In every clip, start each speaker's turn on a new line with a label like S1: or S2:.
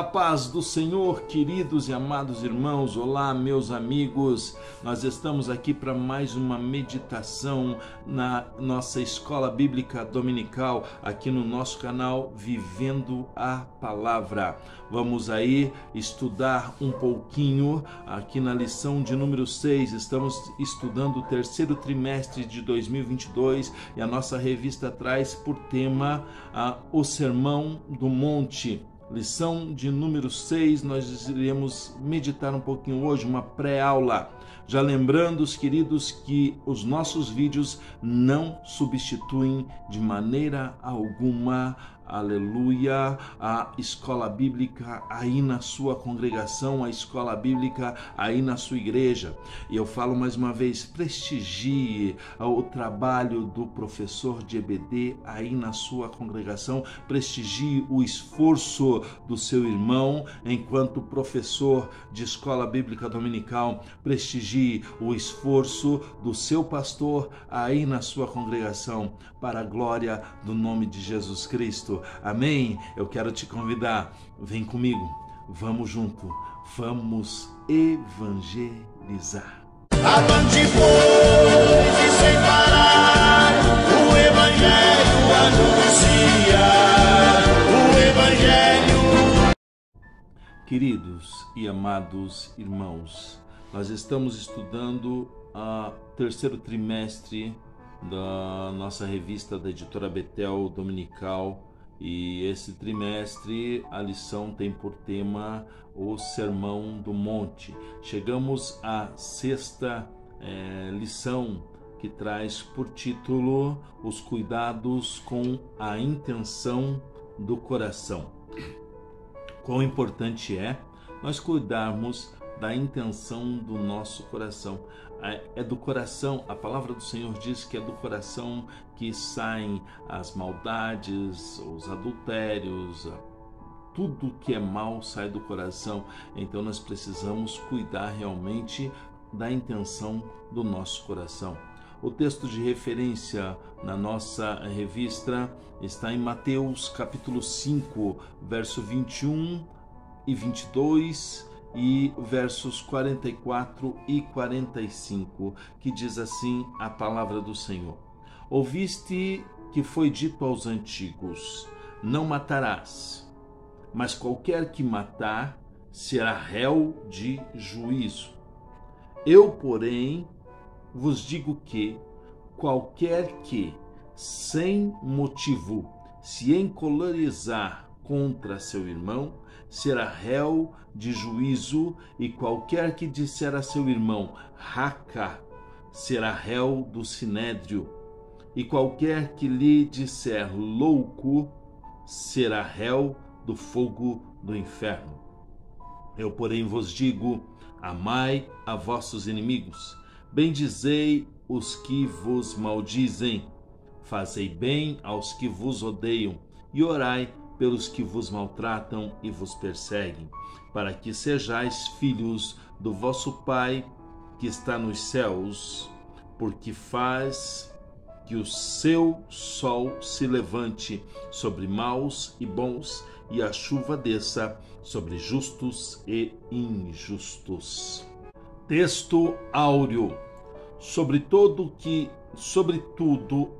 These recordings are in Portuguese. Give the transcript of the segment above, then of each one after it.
S1: A paz do Senhor, queridos e amados irmãos. Olá, meus amigos. Nós estamos aqui para mais uma meditação na nossa escola bíblica dominical, aqui no nosso canal Vivendo a Palavra. Vamos aí estudar um pouquinho aqui na lição de número 6. Estamos estudando o terceiro trimestre de 2022 e a nossa revista traz por tema o Sermão do Monte. Lição de número 6, nós iremos meditar um pouquinho hoje, uma pré-aula. Já lembrando, os queridos, que os nossos vídeos não substituem de maneira alguma, aleluia, a escola bíblica aí na sua congregação, a escola bíblica aí na sua igreja. E eu falo mais uma vez, prestigie o trabalho do professor de EBD aí na sua congregação, prestigie o esforço do seu irmão enquanto professor de escola bíblica dominical, prestigie o esforço do seu pastor aí na sua congregação, para a glória do nome de Jesus Cristo. Amém? Eu quero te convidar, vem comigo, vamos junto, vamos evangelizar.
S2: Avante, pois, e sem parar, o Evangelho anuncia, o Evangelho.
S1: Queridos e amados irmãos, nós estamos estudando o terceiro trimestre da nossa revista da editora Betel Dominical, e esse trimestre a lição tem por tema o Sermão do Monte. Chegamos à sexta lição, que traz por título os cuidados com a intenção do coração. Quão importante é nós cuidarmos da intenção do nosso coração. É do coração, a palavra do Senhor diz que é do coração que saem as maldades, os adultérios, tudo que é mal sai do coração. Então nós precisamos cuidar realmente da intenção do nosso coração. O texto de referência na nossa revista está em Mateus capítulo 5, verso 21 e 22, e versos 44 e 45, que diz assim a palavra do Senhor: Ouviste que foi dito aos antigos: não matarás, mas qualquer que matar será réu de juízo. Eu, porém, vos digo que qualquer que, sem motivo, se encolerizar contra seu irmão, será réu de juízo, e qualquer que disser a seu irmão, raca, será réu do sinédrio, e qualquer que lhe disser louco, será réu do fogo do inferno. Eu, porém, vos digo: amai a vossos inimigos, bendizei os que vos maldizem, fazei bem aos que vos odeiam, e orai pelos que vos maltratam e vos perseguem, para que sejais filhos do vosso Pai que está nos céus, porque faz que o seu sol se levante sobre maus e bons, e a chuva desça sobre justos e injustos. Texto áureo. Sobre tudo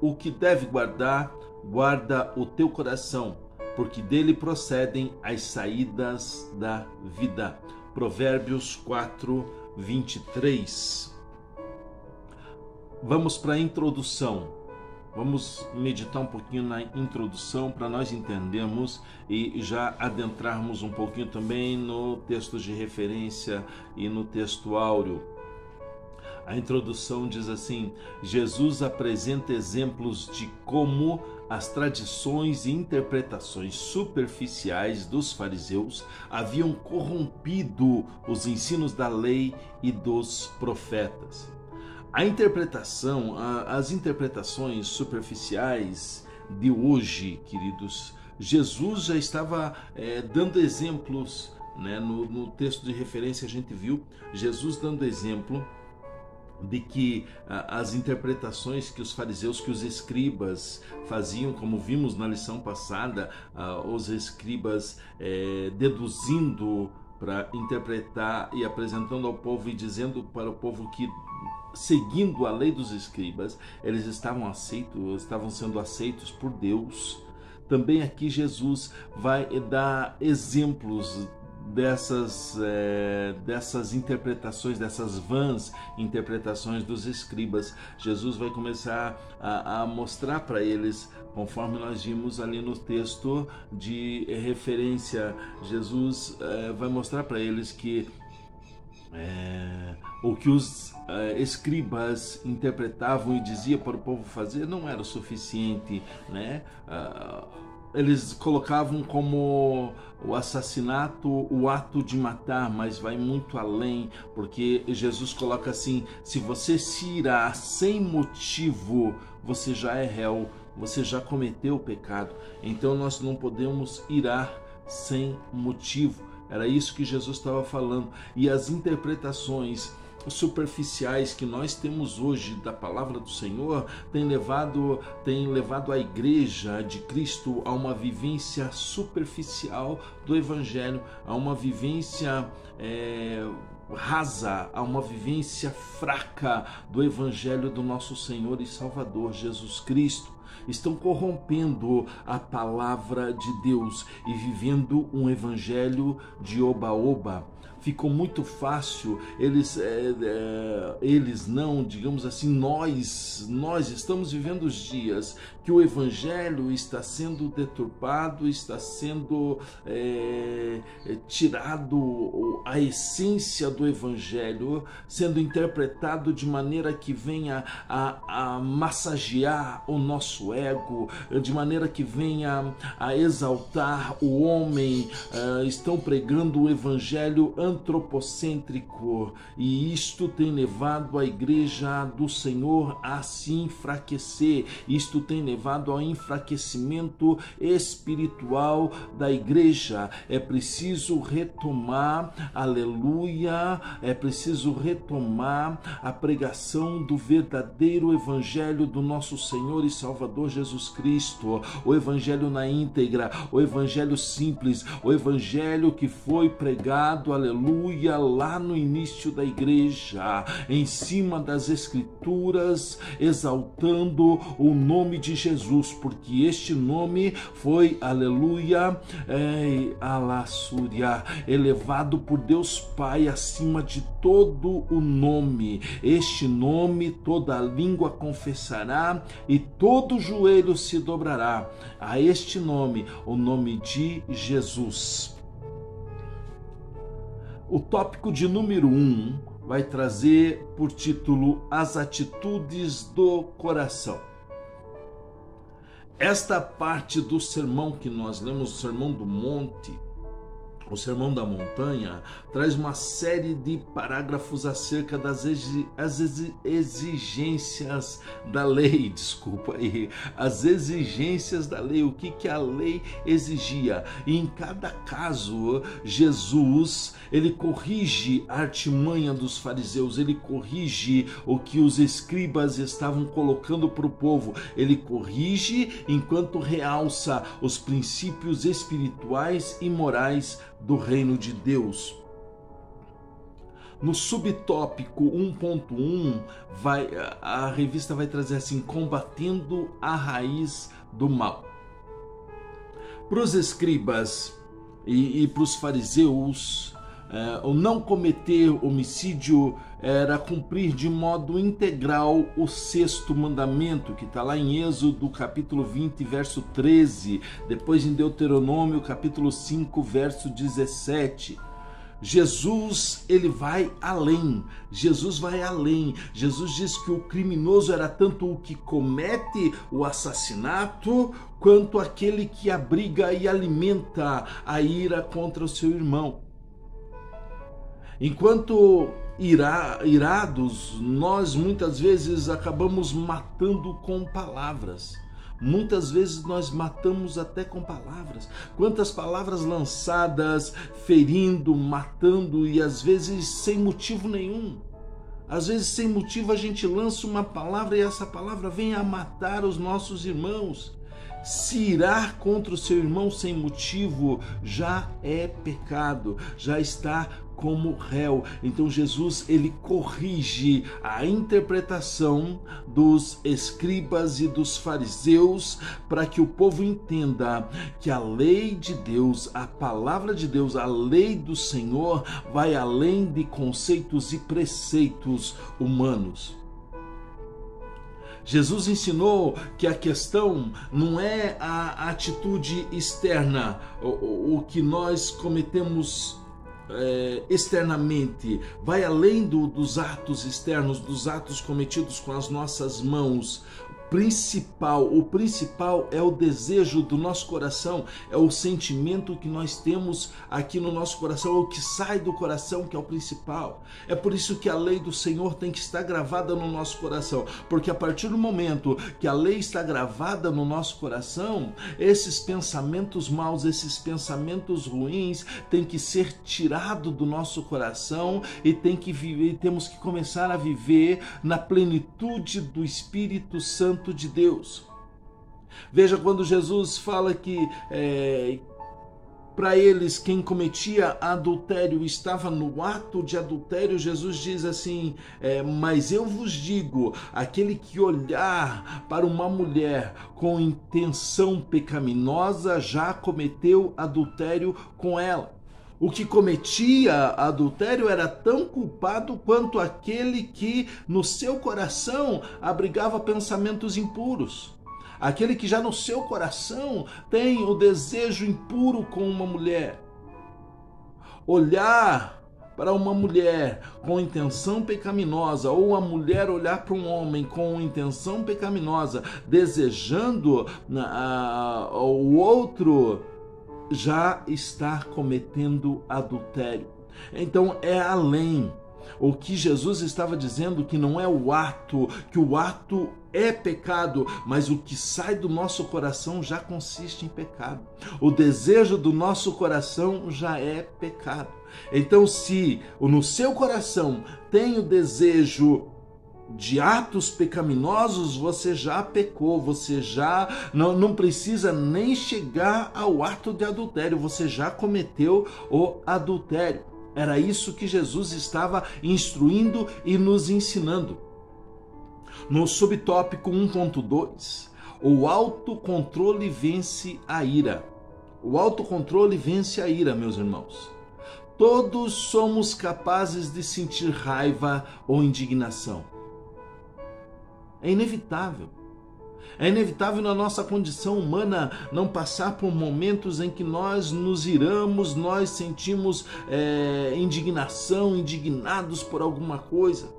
S1: o que deve guardar, guarda o teu coração, porque dele procedem as saídas da vida. Provérbios 4, 23. Vamos para a introdução. Vamos meditar um pouquinho na introdução para nós entendermos e já adentrarmos um pouquinho também no texto de referência e no texto áureo. A introdução diz assim: Jesus apresenta exemplos de como as tradições e interpretações superficiais dos fariseus haviam corrompido os ensinos da lei e dos profetas. As interpretações superficiais de hoje, queridos, Jesus já estava dando exemplos, né? No texto de referência a gente viu Jesus dando exemplo de que as interpretações que os fariseus, que os escribas faziam, como vimos na lição passada, os escribas deduzindo para interpretar e apresentando ao povo e dizendo para o povo que, seguindo a lei dos escribas, eles estavam sendo aceitos por Deus. Também aqui Jesus vai dar exemplos dessas interpretações, dessas vãs interpretações dos escribas. Jesus vai começar a mostrar para eles, conforme nós vimos ali no texto de referência, Jesus vai mostrar para eles que o que os escribas interpretavam e diziam para o povo fazer não era o suficiente, né? Eles colocavam como o assassinato o ato de matar, mas vai muito além, porque Jesus coloca assim: se você se irar sem motivo, você já é réu, você já cometeu o pecado. Então nós não podemos irar sem motivo. Era isso que Jesus estava falando. E as interpretações superficiais que nós temos hoje da palavra do Senhor tem levado a igreja de Cristo a uma vivência superficial do Evangelho, a uma vivência rasa, a uma vivência fraca do Evangelho do nosso Senhor e Salvador Jesus Cristo. Estão corrompendo a palavra de Deus e vivendo um evangelho de oba-oba. Ficou muito fácil, eles não, digamos assim, nós estamos vivendo os dias que o evangelho está sendo deturpado, está sendo tirado a essência do evangelho, sendo interpretado de maneira que venha a massagear o nosso ego, de maneira que venha a exaltar o homem. Estão pregando o evangelho antropocêntrico, e isto tem levado a igreja do Senhor a se enfraquecer. Isto tem levado ao enfraquecimento espiritual da igreja. É preciso retomar, aleluia, é preciso retomar a pregação do verdadeiro evangelho do nosso Senhor e Salvador Jesus Cristo, o evangelho na íntegra, o evangelho simples, o evangelho que foi pregado, aleluia, lá no início da igreja, em cima das escrituras, exaltando o nome de Jesus, porque este nome foi, aleluia, alassúria, elevado por Deus Pai acima de todo o nome. Este nome toda língua confessará e todo joelho se dobrará a este nome, o nome de Jesus. O tópico de número 1 vai trazer por título As Atitudes do Coração. Esta parte do sermão que nós lemos, o Sermão do Monte, o Sermão da Montanha, traz uma série de parágrafos acerca das exigências da lei, as exigências da lei, o que a lei exigia. E em cada caso, Jesus, ele corrige a artimanha dos fariseus, ele corrige o que os escribas estavam colocando para o povo, ele corrige enquanto realça os princípios espirituais e morais do reino de Deus. No subtópico 1.1, a revista vai trazer assim: combatendo a raiz do mal. Para os escribas e para os fariseus, o não cometer homicídio era cumprir de modo integral o 6º mandamento, que está lá em Êxodo capítulo 20, verso 13, depois em Deuteronômio capítulo 5, verso 17. Jesus, ele vai além. Jesus vai além. Jesus diz que o criminoso era tanto o que comete o assassinato, quanto aquele que abriga e alimenta a ira contra o seu irmão. Enquanto irados, nós muitas vezes acabamos matando com palavras. Muitas vezes nós matamos até com palavras. Quantas palavras lançadas, ferindo, matando, e às vezes sem motivo nenhum. Às vezes, sem motivo, a gente lança uma palavra e essa palavra vem a matar os nossos irmãos. Se irar contra o seu irmão sem motivo já é pecado, já está como réu. Então Jesus, ele corrige a interpretação dos escribas e dos fariseus para que o povo entenda que a lei de Deus, a palavra de Deus, a lei do Senhor vai além de conceitos e preceitos humanos. Jesus ensinou que a questão não é a atitude externa, o que nós cometemos externamente, vai além dos atos externos, dos atos cometidos com as nossas mãos. O principal é o desejo do nosso coração, é o sentimento que nós temos aqui no nosso coração, é o que sai do coração que é o principal. É por isso que a lei do Senhor tem que estar gravada no nosso coração, porque a partir do momento que a lei está gravada no nosso coração, esses pensamentos maus, esses pensamentos ruins têm que ser tirados do nosso coração e temos que começar a viver na plenitude do Espírito Santo de Deus. Veja, quando Jesus fala que para eles quem cometia adultério estava no ato de adultério, Jesus diz assim, mas eu vos digo, aquele que olhar para uma mulher com intenção pecaminosa já cometeu adultério com ela. O que cometia adultério era tão culpado quanto aquele que no seu coração abrigava pensamentos impuros. Aquele que já no seu coração tem o desejo impuro com uma mulher. Olhar para uma mulher com intenção pecaminosa, ou a mulher olhar para um homem com intenção pecaminosa, desejando o outro, já está cometendo adultério. Então é além. O que Jesus estava dizendo que não é o ato, que o ato é pecado, mas o que sai do nosso coração já consiste em pecado. O desejo do nosso coração já é pecado. Então, se no seu coração tem o desejo de atos pecaminosos, você já pecou, você já não precisa nem chegar ao ato de adultério, você já cometeu o adultério. Era isso que Jesus estava instruindo e nos ensinando. No subtópico 1.2, o autocontrole vence a ira. O autocontrole vence a ira, meus irmãos. Todos somos capazes de sentir raiva ou indignação. É inevitável. É inevitável na nossa condição humana não passar por momentos em que nós nos iramos, nós sentimos indignação, indignados por alguma coisa.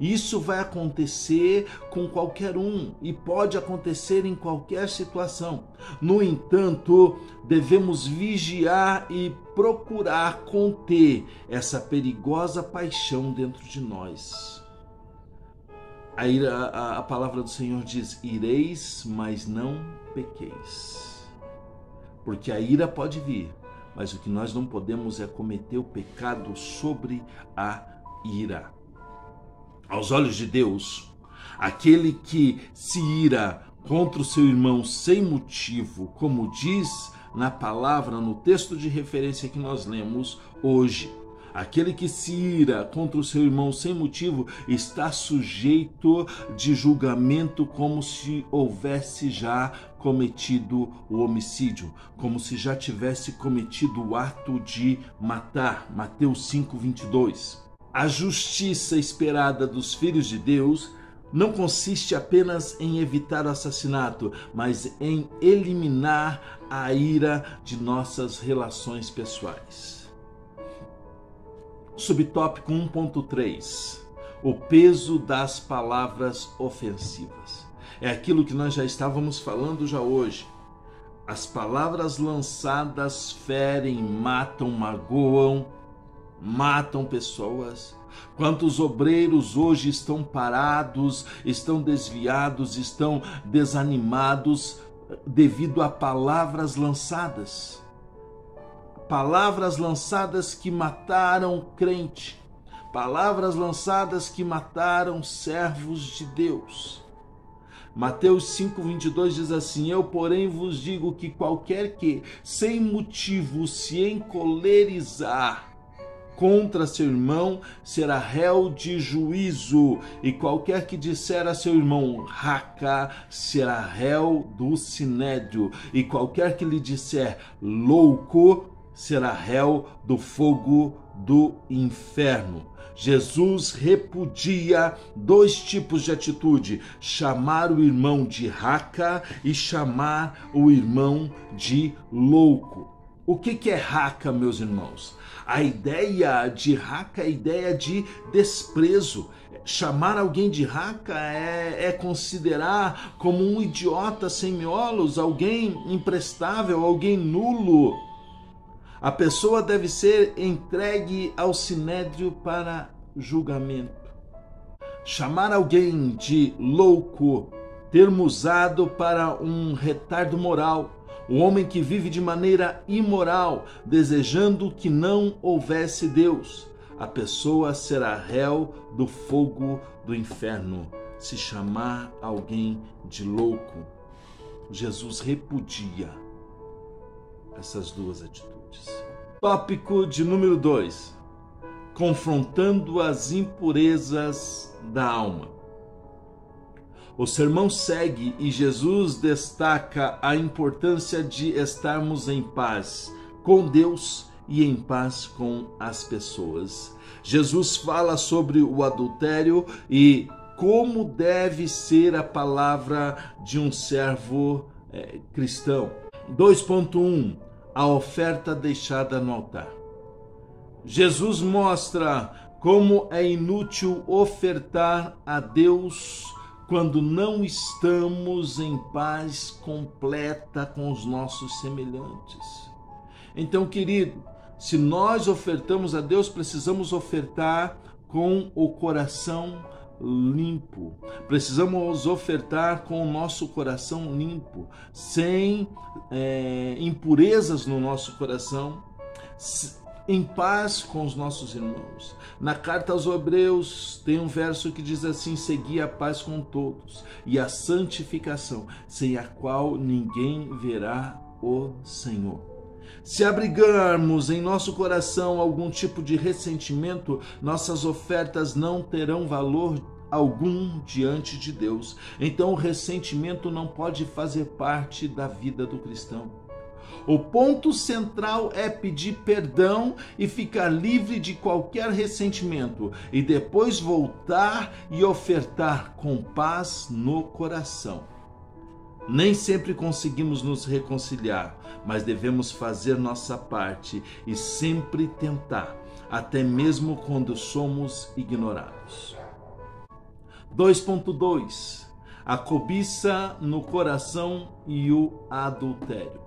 S1: Isso vai acontecer com qualquer um e pode acontecer em qualquer situação. No entanto, devemos vigiar e procurar conter essa perigosa paixão dentro de nós. A palavra do Senhor diz: ireis, mas não pequeis. Porque a ira pode vir, mas o que nós não podemos é cometer o pecado sobre a ira. Aos olhos de Deus, aquele que se ira contra o seu irmão sem motivo, como diz na palavra, no texto de referência que nós lemos hoje, aquele que se ira contra o seu irmão sem motivo está sujeito de julgamento, como se houvesse já cometido o homicídio, como se já tivesse cometido o ato de matar. Mateus 5:22. A justiça esperada dos filhos de Deus não consiste apenas em evitar o assassinato, mas em eliminar a ira de nossas relações pessoais. Subtópico 1.3. O peso das palavras ofensivas. É aquilo que nós já estávamos falando já hoje. As palavras lançadas ferem, matam, magoam, matam pessoas. Quantos obreiros hoje estão parados, estão desviados, estão desanimados devido a palavras lançadas. Palavras lançadas que mataram crente. palavras lançadas que mataram servos de Deus. Mateus 5:22 diz assim: eu, porém, vos digo que qualquer que, sem motivo, se encolerizar contra seu irmão, será réu de juízo, e qualquer que disser a seu irmão raca, será réu do sinédrio, e qualquer que lhe disser louco, será réu do fogo do inferno. Jesus repudia dois tipos de atitude: chamar o irmão de raca e chamar o irmão de louco. O que é raca, meus irmãos? A ideia de raca é a ideia de desprezo. Chamar alguém de raca é considerar como um idiota sem miolos, alguém imprestável, alguém nulo. A pessoa deve ser entregue ao sinédrio para julgamento. Chamar alguém de louco, termo usado para um retardo moral, um homem que vive de maneira imoral, desejando que não houvesse Deus. A pessoa será réu do fogo do inferno, se chamar alguém de louco. Jesus repudia essas duas atitudes. Tópico de número 2: confrontando as impurezas da alma. O sermão segue e Jesus destaca a importância de estarmos em paz com Deus e em paz com as pessoas. Jesus fala sobre o adultério e como deve ser a palavra de um servo cristão. 2.1: a oferta deixada no altar. Jesus mostra como é inútil ofertar a Deus quando não estamos em paz completa com os nossos semelhantes. Então, querido, se nós ofertamos a Deus, precisamos ofertar com o coração limpo. Precisamos ofertar com o nosso coração limpo, sem impurezas no nosso coração, em paz com os nossos irmãos. Na carta aos Hebreus tem um verso que diz assim: segui a paz com todos e a santificação, sem a qual ninguém verá o Senhor. Se abrigarmos em nosso coração algum tipo de ressentimento, nossas ofertas não terão valor algum diante de Deus. Então o ressentimento não pode fazer parte da vida do cristão. O ponto central é pedir perdão e ficar livre de qualquer ressentimento, e depois voltar e ofertar com paz no coração. Nem sempre conseguimos nos reconciliar, mas devemos fazer nossa parte e sempre tentar, até mesmo quando somos ignorados. 2.2: a cobiça no coração e o adultério.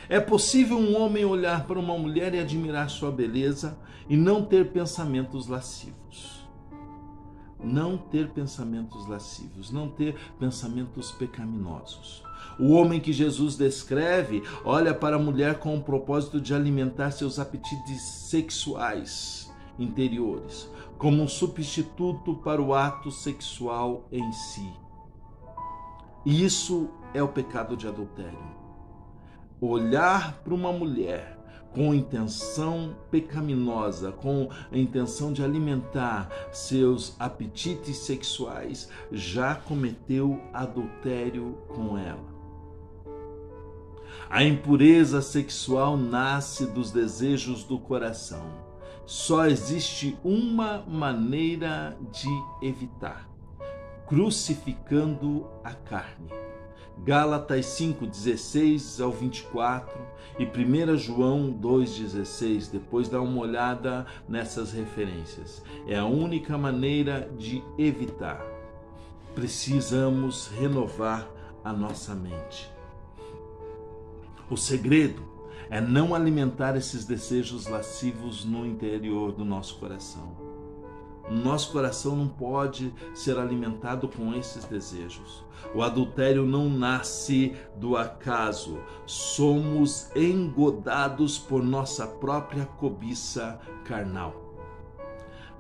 S1: É possível um homem olhar para uma mulher e admirar sua beleza e não ter pensamentos lascivos. Não ter pensamentos lascivos, não ter pensamentos pecaminosos. O homem que Jesus descreve olha para a mulher com o propósito de alimentar seus apetites sexuais interiores, como um substituto para o ato sexual em si. E isso é o pecado de adultério. Olhar para uma mulher com intenção pecaminosa, com a intenção de alimentar seus apetites sexuais, já cometeu adultério com ela. A impureza sexual nasce dos desejos do coração. Só existe uma maneira de evitar: crucificando a carne. Gálatas 5:16 ao 24 e 1 João 2:16. Depois dá uma olhada nessas referências. É a única maneira de evitar. Precisamos renovar a nossa mente. O segredo é não alimentar esses desejos lascivos no interior do nosso coração. Nosso coração não pode ser alimentado com esses desejos. O adultério não nasce do acaso. Somos engodados por nossa própria cobiça carnal.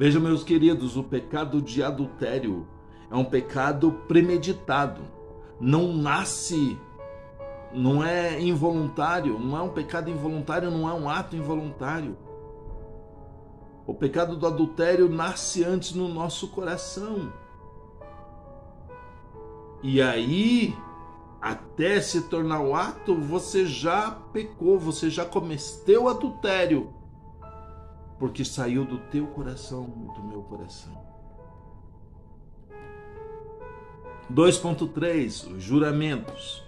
S1: Vejam, meus queridos, o pecado de adultério é um pecado premeditado. Não nasce, não é involuntário, não é um pecado involuntário, não é um ato involuntário. O pecado do adultério nasce antes no nosso coração. E aí, até se tornar o ato, você já pecou, você já cometeu adultério, porque saiu do teu coração e do meu coração. 2.3, os juramentos.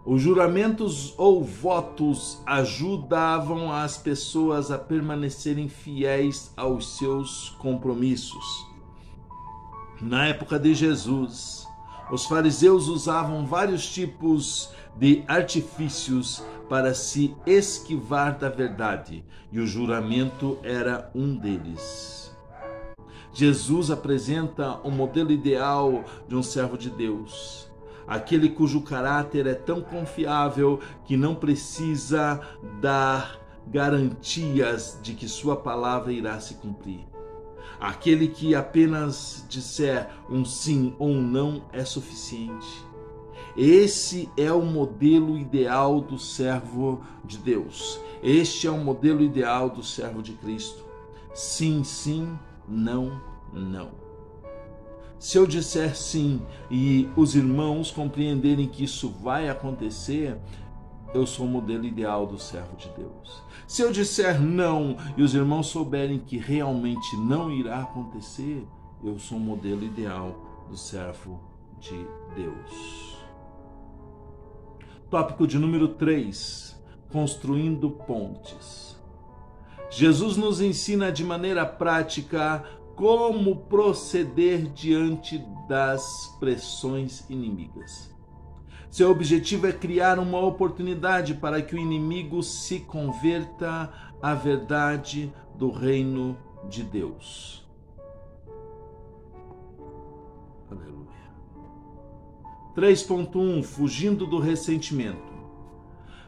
S1: Os juramentos ou votos ajudavam as pessoas a permanecerem fiéis aos seus compromissos. Na época de Jesus, os fariseus usavam vários tipos de artifícios para se esquivar da verdade, e o juramento era um deles. Jesus apresenta um modelo ideal de um servo de Deus, aquele cujo caráter é tão confiável que não precisa dar garantias de que sua palavra irá se cumprir. Aquele que apenas disser um sim ou um não é suficiente. Esse é o modelo ideal do servo de Deus. Este é o modelo ideal do servo de Cristo. Sim, sim, não, não. Se eu disser sim e os irmãos compreenderem que isso vai acontecer, eu sou o modelo ideal do servo de Deus. Se eu disser não e os irmãos souberem que realmente não irá acontecer, eu sou o modelo ideal do servo de Deus. Tópico de número 3, construindo pontes. Jesus nos ensina de maneira prática como proceder diante das pressões inimigas. Seu objetivo é criar uma oportunidade para que o inimigo se converta à verdade do reino de Deus. Aleluia. 3.1, fugindo do ressentimento.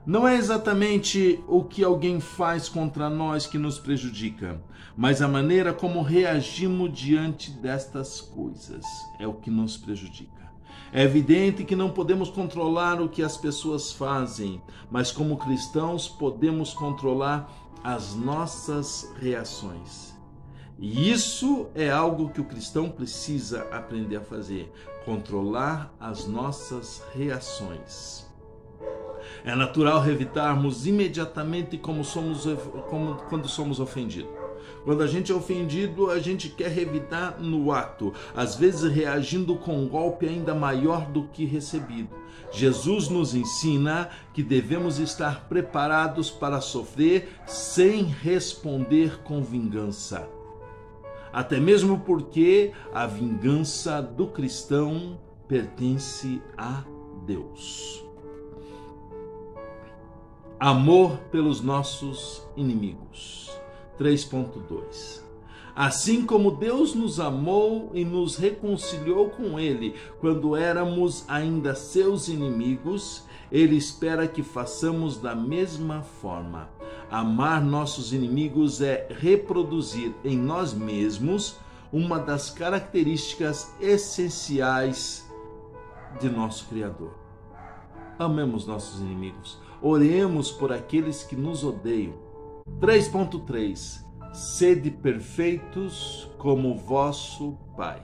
S1: Não é exatamente o que alguém faz contra nós que nos prejudica, mas a maneira como reagimos diante destas coisas é o que nos prejudica. É evidente que não podemos controlar o que as pessoas fazem, mas como cristãos podemos controlar as nossas reações. E isso é algo que o cristão precisa aprender a fazer, controlar as nossas reações. É natural revidarmos imediatamente quando somos ofendidos. Quando a gente é ofendido, a gente quer revidar no ato, às vezes reagindo com um golpe ainda maior do que recebido. Jesus nos ensina que devemos estar preparados para sofrer sem responder com vingança. Até mesmo porque a vingança do cristão pertence a Deus. Amor pelos nossos inimigos. 3.2. Assim como Deus nos amou e nos reconciliou com Ele quando éramos ainda seus inimigos, Ele espera que façamos da mesma forma. Amar nossos inimigos é reproduzir em nós mesmos uma das características essenciais de nosso Criador. Amemos nossos inimigos. Oremos por aqueles que nos odeiam. 3.3. Sede perfeitos como vosso Pai.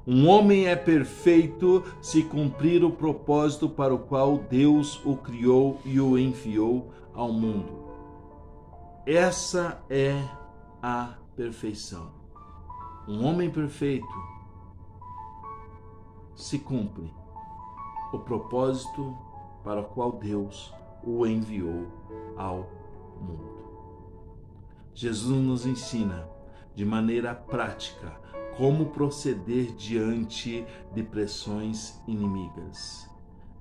S1: Um homem é perfeito se cumprir o propósito para o qual Deus o criou e o enviou ao mundo. Essa é a perfeição. Um homem perfeito se cumpre o propósito para o qual Deus o enviou ao mundo. Jesus nos ensina de maneira prática como proceder diante de pressões inimigas.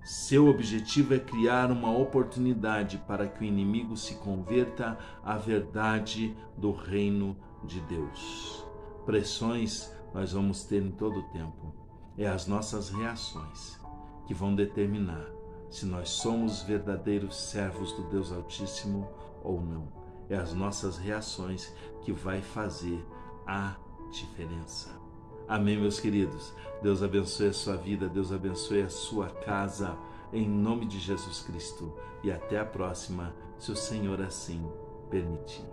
S1: Seu objetivo é criar uma oportunidade para que o inimigo se converta à verdade do reino de Deus. Pressões nós vamos ter em todo o tempo. É as nossas reações que vão determinar se nós somos verdadeiros servos do Deus Altíssimo ou não. É as nossas reações que vai fazer a diferença. Amém, meus queridos? Deus abençoe a sua vida, Deus abençoe a sua casa, em nome de Jesus Cristo. E até a próxima, se o Senhor assim permitir.